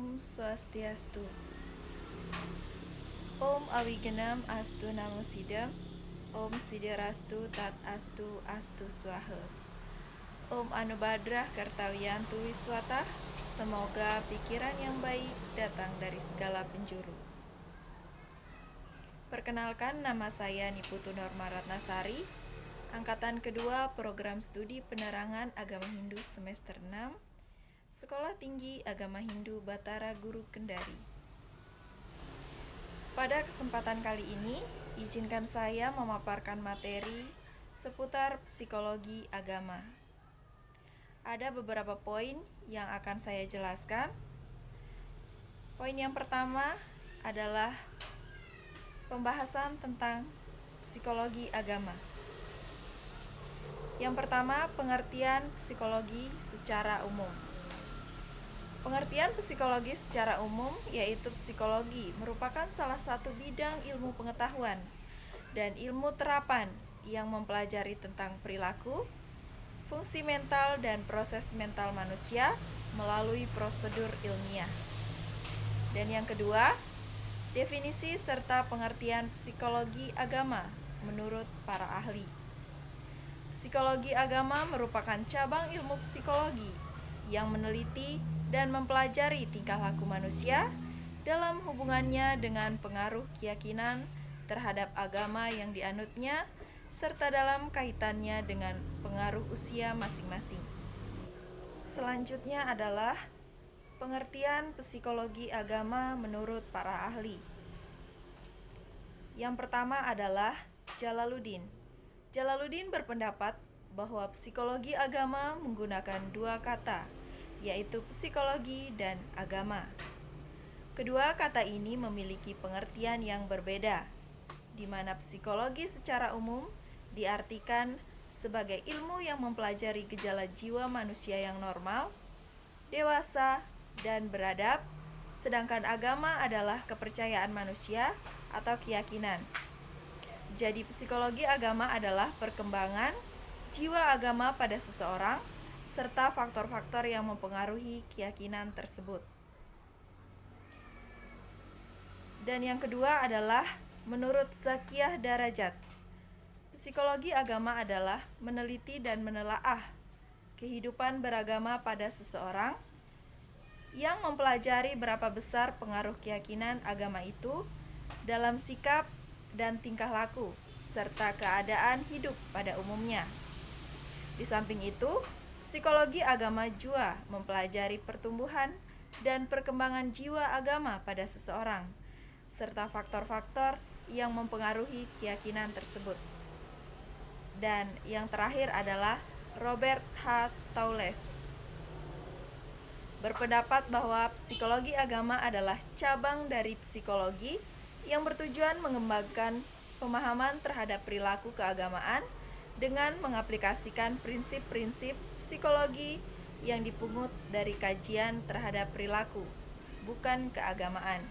Om Swastiastu. Om Awigenam Astu Namo Sidam. Om Siderastu Tat Astu Astu Swaha. Om Anubadrah Kartawiyantu Wiswata. Semoga pikiran yang baik datang dari segala penjuru. Perkenalkan, nama saya Niputu Norma Ratnasari, Angkatan kedua Program Studi Penerangan Agama Hindu semester 6, Sekolah Tinggi Agama Hindu Batara Guru Kendari. Pada kesempatan kali ini, izinkan saya memaparkan materi seputar psikologi agama. Ada beberapa poin yang akan saya jelaskan. Poin yang pertama adalah pembahasan tentang psikologi agama. Yang pertama, pengertian psikologi secara umum. Pengertian psikologi secara umum yaitu psikologi merupakan salah satu bidang ilmu pengetahuan dan ilmu terapan yang mempelajari tentang perilaku, fungsi mental dan proses mental manusia melalui prosedur ilmiah. Dan yang kedua, definisi serta pengertian psikologi agama menurut para ahli. Psikologi agama merupakan cabang ilmu psikologi yang meneliti dan mempelajari tingkah laku manusia dalam hubungannya dengan pengaruh keyakinan terhadap agama yang dianutnya, serta dalam kaitannya dengan pengaruh usia masing-masing. Selanjutnya adalah pengertian psikologi agama menurut para ahli. Yang pertama adalah Jalaluddin. Jalaluddin berpendapat bahwa psikologi agama menggunakan dua kata, yaitu psikologi dan agama. Kedua kata ini memiliki pengertian yang berbeda, di mana psikologi secara umum diartikan sebagai ilmu yang mempelajari gejala jiwa manusia yang normal, dewasa, dan beradab, sedangkan agama adalah kepercayaan manusia atau keyakinan. Jadi psikologi agama adalah perkembangan jiwa agama pada seseorang serta faktor-faktor yang mempengaruhi keyakinan tersebut. Dan yang kedua adalah menurut Zakiyah Darajat. Psikologi agama adalah meneliti dan menelaah kehidupan beragama pada seseorang yang mempelajari berapa besar pengaruh keyakinan agama itu dalam sikap dan tingkah laku serta keadaan hidup pada umumnya. Di samping itu, psikologi agama juga mempelajari pertumbuhan dan perkembangan jiwa agama pada seseorang, serta faktor-faktor yang mempengaruhi keyakinan tersebut. Dan yang terakhir adalah Robert H. Towles. Berpendapat bahwa psikologi agama adalah cabang dari psikologi yang bertujuan mengembangkan pemahaman terhadap perilaku keagamaan dengan mengaplikasikan prinsip-prinsip psikologi yang dipungut dari kajian terhadap perilaku, bukan keagamaan.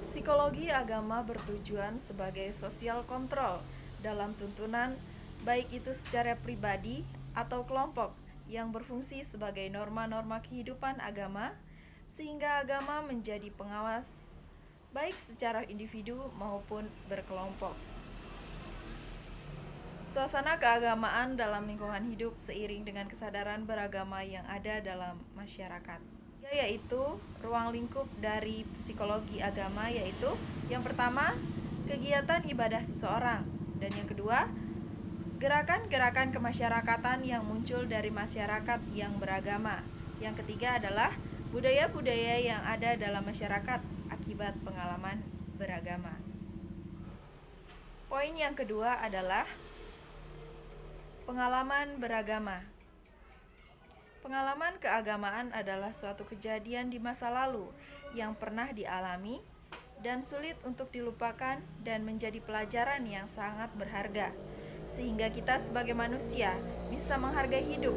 Psikologi agama bertujuan sebagai social control dalam tuntunan, baik itu secara pribadi atau kelompok, yang berfungsi sebagai norma-norma kehidupan agama, sehingga agama menjadi pengawas baik secara individu maupun berkelompok. Suasana keagamaan dalam lingkungan hidup seiring dengan kesadaran beragama yang ada dalam masyarakat, yaitu ruang lingkup dari psikologi agama, yaitu yang pertama, kegiatan ibadah seseorang, dan yang kedua, gerakan-gerakan kemasyarakatan yang muncul dari masyarakat yang beragama. Yang ketiga adalah budaya-budaya yang ada dalam masyarakat akibat pengalaman beragama. Poin yang kedua adalah pengalaman beragama. Pengalaman keagamaan adalah suatu kejadian di masa lalu yang pernah dialami dan sulit untuk dilupakan dan menjadi pelajaran yang sangat berharga, sehingga kita sebagai manusia bisa menghargai hidup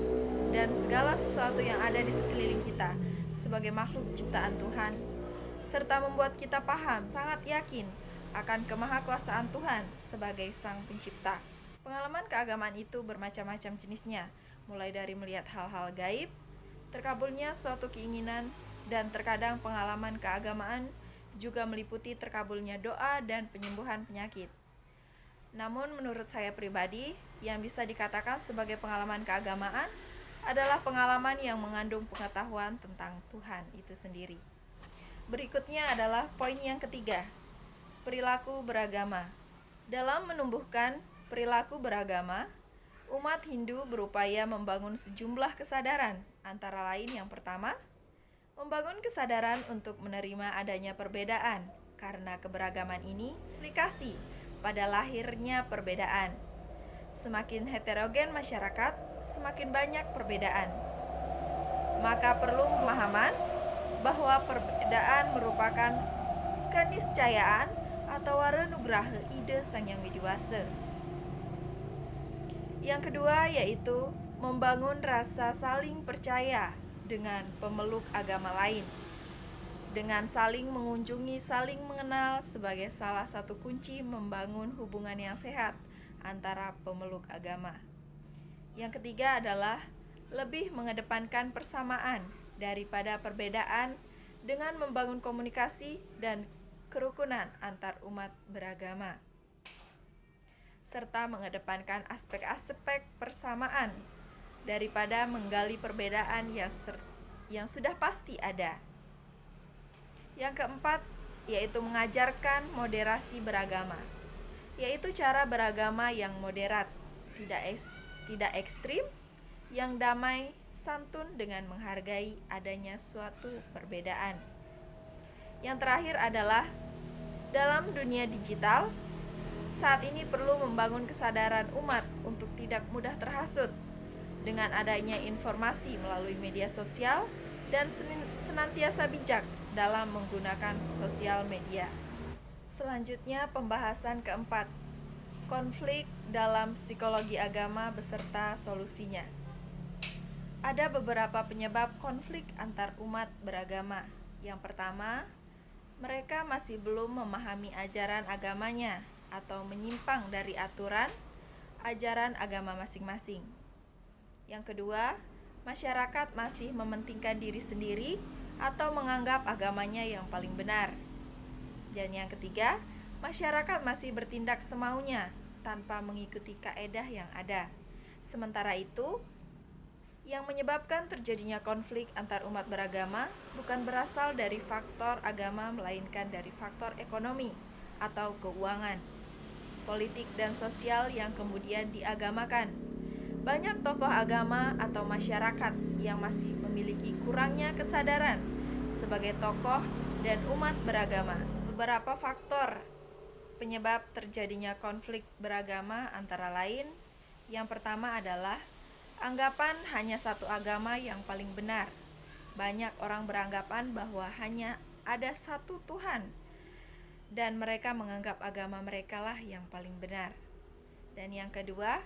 dan segala sesuatu yang ada di sekeliling kita sebagai makhluk ciptaan Tuhan, serta membuat kita paham, sangat yakin akan kemahakuasaan Tuhan sebagai Sang Pencipta. Pengalaman keagamaan itu bermacam-macam jenisnya, mulai dari melihat hal-hal gaib, terkabulnya suatu keinginan, dan terkadang pengalaman keagamaan juga meliputi terkabulnya doa dan penyembuhan penyakit. Namun menurut saya pribadi, yang bisa dikatakan sebagai pengalaman keagamaan adalah pengalaman yang mengandung pengetahuan tentang Tuhan itu sendiri. Berikutnya adalah poin yang ketiga, perilaku beragama. Dalam menumbuhkan perilaku beragama, umat Hindu berupaya membangun sejumlah kesadaran, antara lain yang pertama, membangun kesadaran untuk menerima adanya perbedaan, karena keberagaman ini implikasi pada lahirnya perbedaan. Semakin heterogen masyarakat, semakin banyak perbedaan. Maka perlu pemahaman bahwa perbedaan merupakan keniscayaan atau warenugraha ide Sang Yang Widiwasa. Yang kedua yaitu membangun rasa saling percaya dengan pemeluk agama lain, dengan saling mengunjungi, saling mengenal sebagai salah satu kunci membangun hubungan yang sehat antara pemeluk agama. Yang ketiga adalah lebih mengedepankan persamaan daripada perbedaan dengan membangun komunikasi dan kerukunan antar umat beragama, serta mengedepankan aspek-aspek persamaan daripada menggali perbedaan yang sudah pasti ada. Yang keempat yaitu mengajarkan moderasi beragama, yaitu cara beragama yang moderat, tidak ekstrim, yang damai, santun dengan menghargai adanya suatu perbedaan. Yang terakhir adalah dalam dunia digital, saat ini perlu membangun kesadaran umat untuk tidak mudah terhasut dengan adanya informasi melalui media sosial dan senantiasa bijak dalam menggunakan sosial media. Selanjutnya pembahasan keempat, konflik dalam psikologi agama beserta solusinya. Ada beberapa penyebab konflik antar umat beragama. Yang pertama, mereka masih belum memahami ajaran agamanya atau menyimpang dari aturan ajaran agama masing-masing. Yang kedua, masyarakat masih mementingkan diri sendiri atau menganggap agamanya yang paling benar. Dan yang ketiga, masyarakat masih bertindak semaunya tanpa mengikuti kaedah yang ada. Sementara itu, yang menyebabkan terjadinya konflik antar umat beragama bukan berasal dari faktor agama, melainkan dari faktor ekonomi atau keuangan, politik dan sosial yang kemudian diagamakan. Banyak tokoh agama atau masyarakat yang masih memiliki kurangnya kesadaran sebagai tokoh dan umat beragama. Beberapa faktor penyebab terjadinya konflik beragama antara lain, yang pertama adalah anggapan hanya satu agama yang paling benar. Banyak orang beranggapan bahwa hanya ada satu Tuhan dan mereka menganggap agama mereka lah yang paling benar. Dan yang kedua,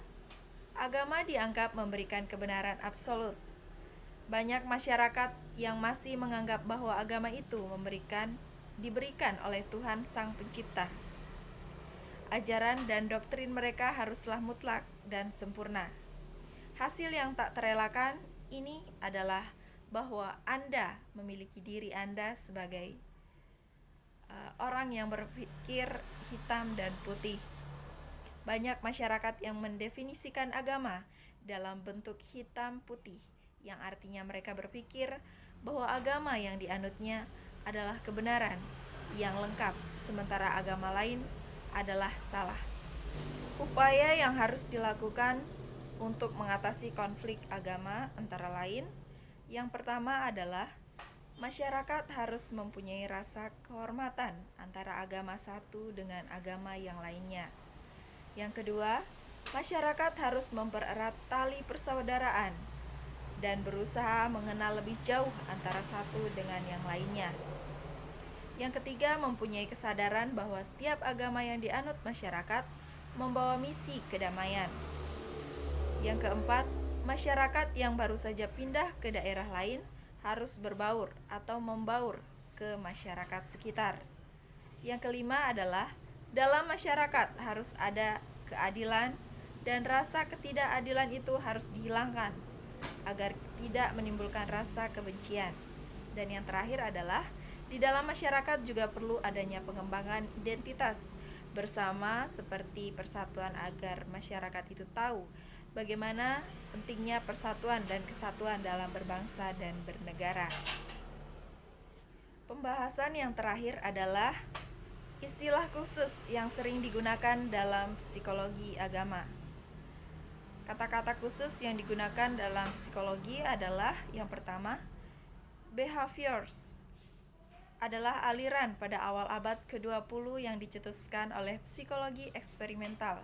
agama dianggap memberikan kebenaran absolut. Banyak masyarakat yang masih menganggap bahwa agama itu diberikan oleh Tuhan Sang Pencipta. Ajaran dan doktrin mereka haruslah mutlak dan sempurna. Hasil yang tak terelakkan ini adalah bahwa Anda memiliki diri Anda sebagai orang yang berpikir hitam dan putih. Banyak masyarakat yang mendefinisikan agama dalam bentuk hitam putih, yang artinya mereka berpikir bahwa agama yang dianutnya adalah kebenaran yang lengkap, sementara agama lain adalah salah. Upaya yang harus dilakukan untuk mengatasi konflik agama antara lain, yang pertama adalah masyarakat harus mempunyai rasa kehormatan antara agama satu dengan agama yang lainnya. Yang kedua, masyarakat harus mempererat tali persaudaraan dan berusaha mengenal lebih jauh antara satu dengan yang lainnya. Yang ketiga, mempunyai kesadaran bahwa setiap agama yang dianut masyarakat membawa misi kedamaian. Yang keempat, masyarakat yang baru saja pindah ke daerah lain harus berbaur atau membaur ke masyarakat sekitar. Yang kelima adalah dalam masyarakat harus ada keadilan dan rasa ketidakadilan itu harus dihilangkan agar tidak menimbulkan rasa kebencian. Dan yang terakhir adalah di dalam masyarakat juga perlu adanya pengembangan identitas bersama seperti persatuan agar masyarakat itu tahu bagaimana pentingnya persatuan dan kesatuan dalam berbangsa dan bernegara. Pembahasan yang terakhir adalah istilah khusus yang sering digunakan dalam psikologi agama. Kata-kata khusus yang digunakan dalam psikologi adalah yang pertama, behaviors adalah aliran pada awal abad ke-20 yang dicetuskan oleh psikologi eksperimental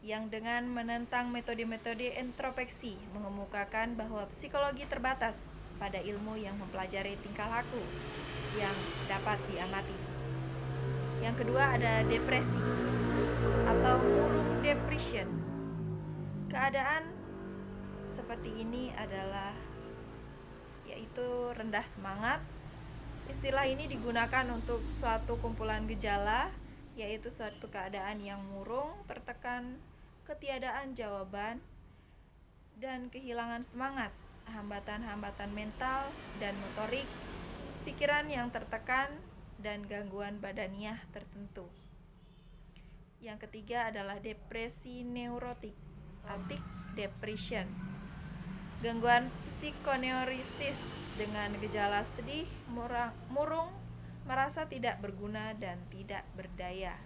yang dengan menentang metode-metode introspeksi mengemukakan bahwa psikologi terbatas pada ilmu yang mempelajari tingkah laku yang dapat diamati. Yang kedua ada depresi atau murung depression. Keadaan seperti ini adalah yaitu rendah semangat. Istilah ini digunakan untuk suatu kumpulan gejala, yaitu suatu keadaan yang murung, tertekan, ketiadaan jawaban, dan kehilangan semangat, hambatan-hambatan mental dan motorik, pikiran yang tertekan, dan gangguan badaniah tertentu. Yang ketiga adalah depresi neurotik, attic depression. Gangguan psikoneurosis dengan gejala sedih, murung, merasa tidak berguna dan tidak berdaya.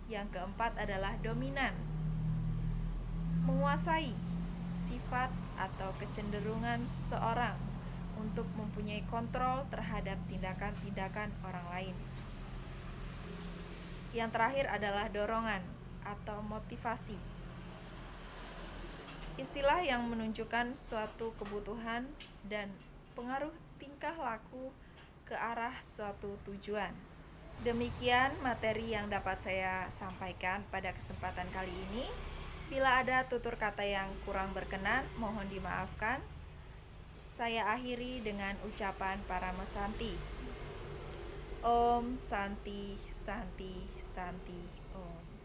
Yang keempat adalah dominan, menguasai sifat atau kecenderungan seseorang untuk mempunyai kontrol terhadap tindakan-tindakan orang lain. Yang terakhir adalah dorongan atau motivasi. Istilah yang menunjukkan suatu kebutuhan dan pengaruh tingkah laku ke arah suatu tujuan. Demikian materi yang dapat saya sampaikan pada kesempatan kali ini. Bila ada tutur kata yang kurang berkenan, mohon dimaafkan. Saya akhiri dengan ucapan Parama Santi. Om Santi Santi Santi Om.